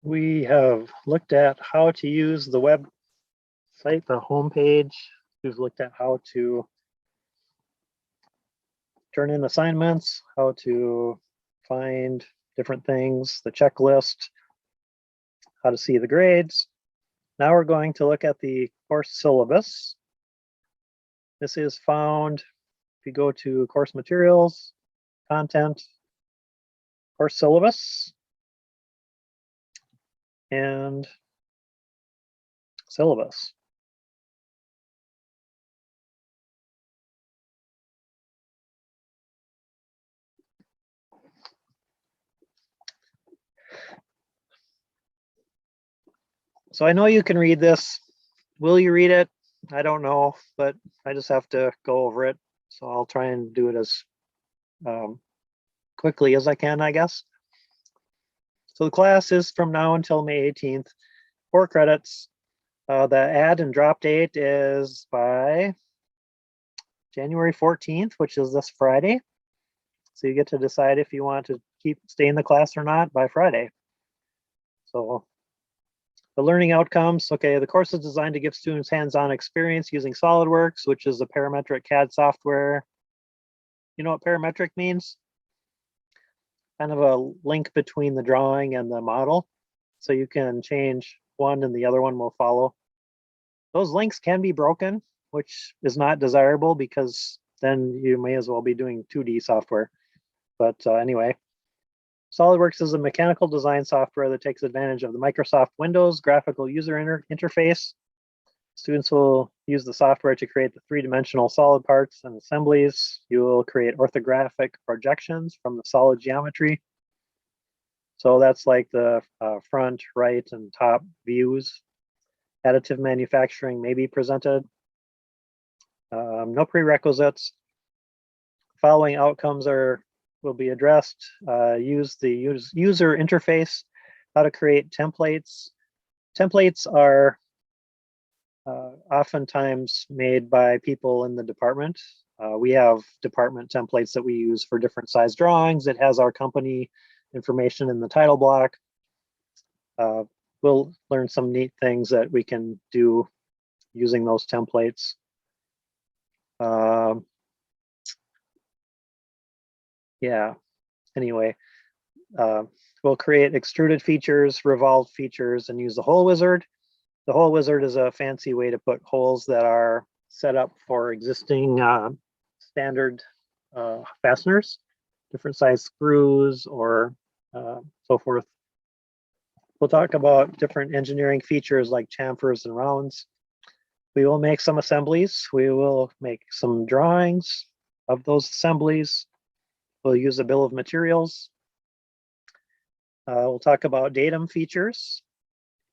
We have looked at how to use the website, the homepage. We've looked at how to turn in assignments, how to find different things, the checklist, how to see the grades. Now we're going to look at the course syllabus. This is found if you go to course materials, content, course syllabus, and syllabus. So I know you can read this. Will you read it? I don't know, but I just have to go over it. So I'll try and do it as quickly as I can, I guess. So the class is from now until May 18th, 4 credits. The add and drop date is by January 14th, which is this Friday. So you get to decide if you want to stay in the class or not by Friday. So the learning outcomes, okay, the course is designed to give students hands-on experience using Solidworks, which is a parametric CAD software. You know what parametric means? Kind of a link between the drawing and the model. So you can change one and the other one will follow. Those links can be broken, which is not desirable because then you may as well be doing 2D software. But anyway, Solidworks is a mechanical design software that takes advantage of the Microsoft Windows graphical user interface. Students will use the software to create the 3-dimensional solid parts and assemblies. You will create orthographic projections from the solid geometry. So that's like the front, right, and top views. Additive manufacturing may be presented. No prerequisites. Following outcomes will be addressed. Use the user interface, how to create templates. Templates are oftentimes made by people in the department. We have department templates that we use for different size drawings. It has our company information in the title block. We'll learn some neat things that we can do using those templates. Yeah, anyway, we'll create extruded features, revolved features, and use the hole wizard. The hole wizard is a fancy way to put holes that are set up for existing standard fasteners, different size screws or so forth. We'll talk about different engineering features like chamfers and rounds. We will make some assemblies. We will make some drawings of those assemblies. We'll use a bill of materials. We'll talk about datum features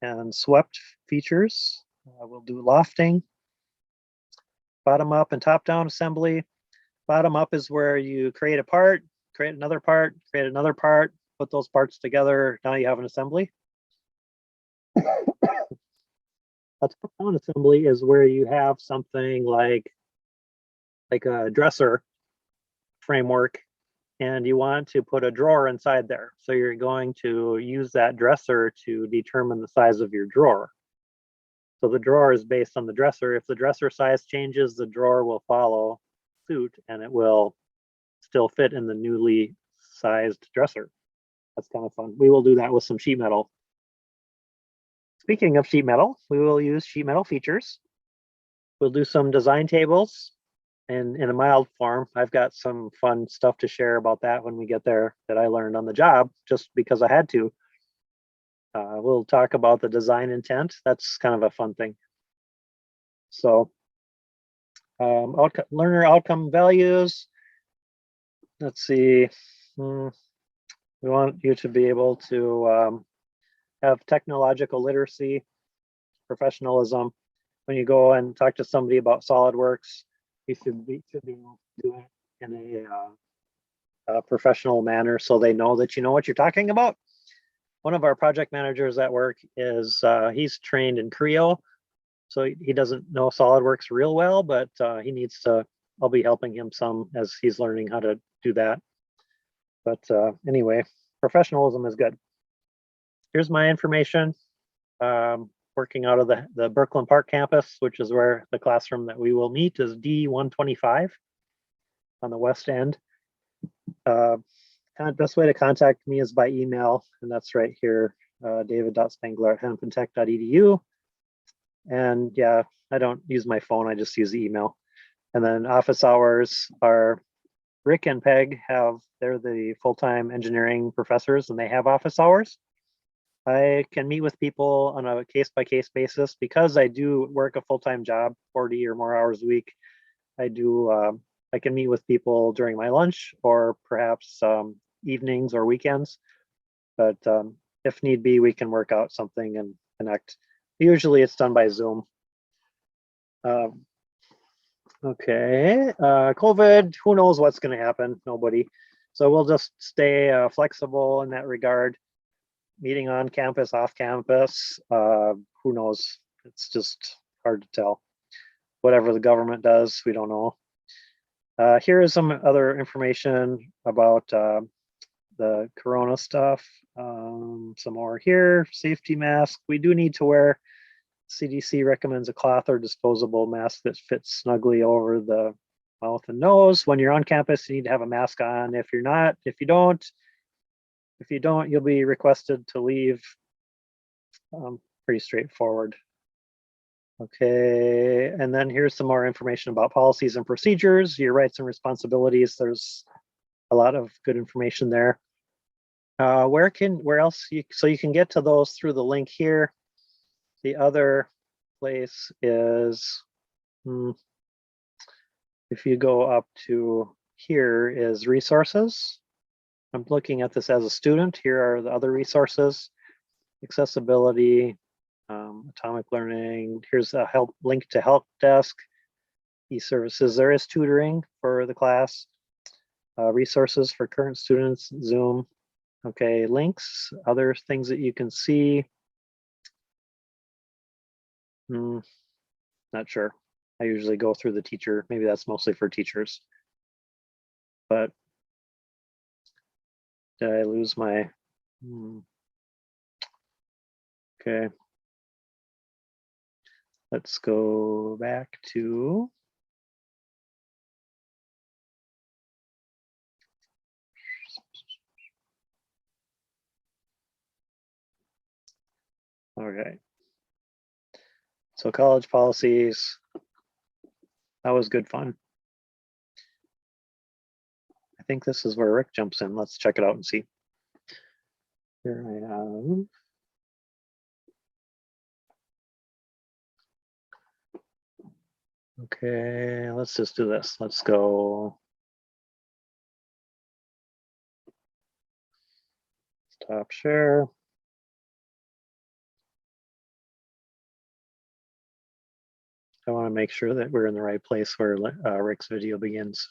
and swept features. We'll do lofting, bottom up and top down assembly. Bottom up is where you create a part, create another part, create another part, put those parts together. Now you have an assembly. A top down assembly is where you have something like a dresser framework and you want to put a drawer inside there. So you're going to use that dresser to determine the size of your drawer. So the drawer is based on the dresser. If the dresser size changes, the drawer will follow suit and it will still fit in the newly sized dresser. That's kind of fun. We will do that with some sheet metal. Speaking of sheet metal, we will use sheet metal features. We'll do some design tables in a mild form. I've got some fun stuff to share about that when we get there that I learned on the job just because I had to. We'll talk about the design intent. That's kind of a fun thing. So learner outcome values. Let's see. We want you to be able to have technological literacy, professionalism. When you go and talk to somebody about SolidWorks, you should be able to do it in a professional manner so they know that you know what you're talking about. One of our project managers at work is, he's trained in Creo, so he doesn't know SolidWorks real well, but he needs to, I'll be helping him some as he's learning how to do that. But anyway, professionalism is good. here's my information. Working out of the Brooklyn Park campus, which is where the classroom that we will meet is D125 on the west end. Best way to contact me is by email, and that's right here, david.spangler@hennepintech.edu. And yeah, I don't use my phone, I just use the email. And then office hours are Rick and Peg they're the full-time engineering professors and they have office hours. I can meet with people on a case-by-case basis because I do work a full-time job, 40 or more hours a week. I can meet with people during my lunch or perhaps evenings or weekends. But if need be, we can work out something and connect. Usually it's done by Zoom. Okay, COVID, who knows what's going to happen? Nobody. So we'll just stay flexible in that regard. Meeting on campus, off campus, who knows? It's just hard to tell. Whatever the government does, we don't know. Here is some other information about the corona stuff. Some more here, safety mask. We do need to wear, CDC recommends a cloth or disposable mask that fits snugly over the mouth and nose. When you're on campus, you need to have a mask on. If you don't, you'll be requested to leave. Pretty straightforward. Okay, and then here's some more information about policies and procedures, your rights and responsibilities. There's a lot of good information there. Where else? So you can get to those through the link here. The other place is, if you go up to here is resources. I'm looking at this as a student. Here are the other resources, accessibility, atomic learning. Here's a link to help desk, e-services. There is tutoring for the class, resources for current students, Zoom. Okay, links, other things that you can see. Not sure. I usually go through the teacher. Maybe that's mostly for teachers. But did I lose my? Okay. Let's go back to. Okay. So college policies. That was good fun. I think this is where Rick jumps in. Let's check it out and see. Here I have. Okay, let's just do this. Let's go. Stop share. I want to make sure that we're in the right place where Rick's video begins.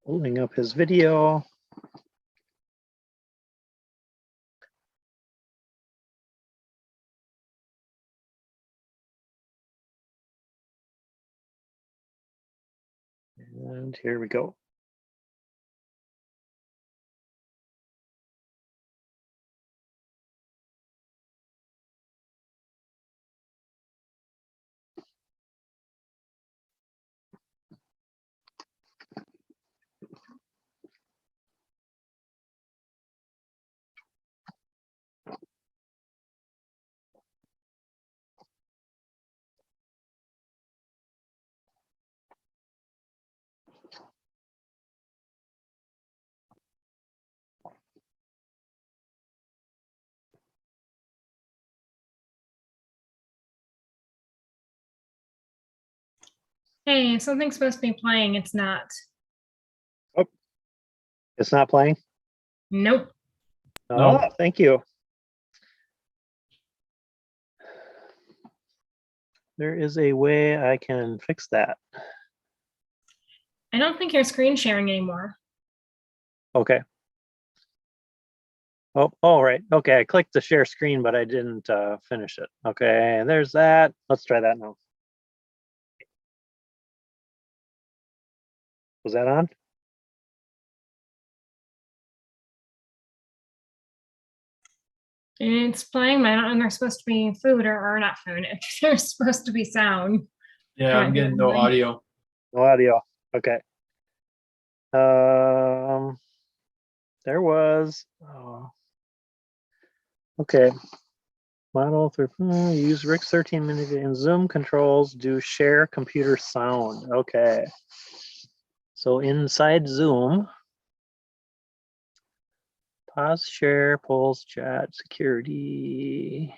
Holding up his video. And here we go. Hey, something's supposed to be playing. It's not. Oh, it's not playing? Nope. Oh, No. Thank you. There is a way I can fix that. I don't think you're screen sharing anymore. Okay. Oh, right. Okay, I clicked the share screen, but I didn't finish it. Okay, there's that. Let's try that now. Was that on? It's playing, but I don't know, there's supposed to be food or not food. There's supposed to be sound. Yeah, Might I'm be getting no something. audio. No audio. Okay. There was. Oh. Okay. Model through use Rick's 13-minute and Zoom controls. Do share computer sound. Okay. So inside Zoom, pause, share, polls, chat, security.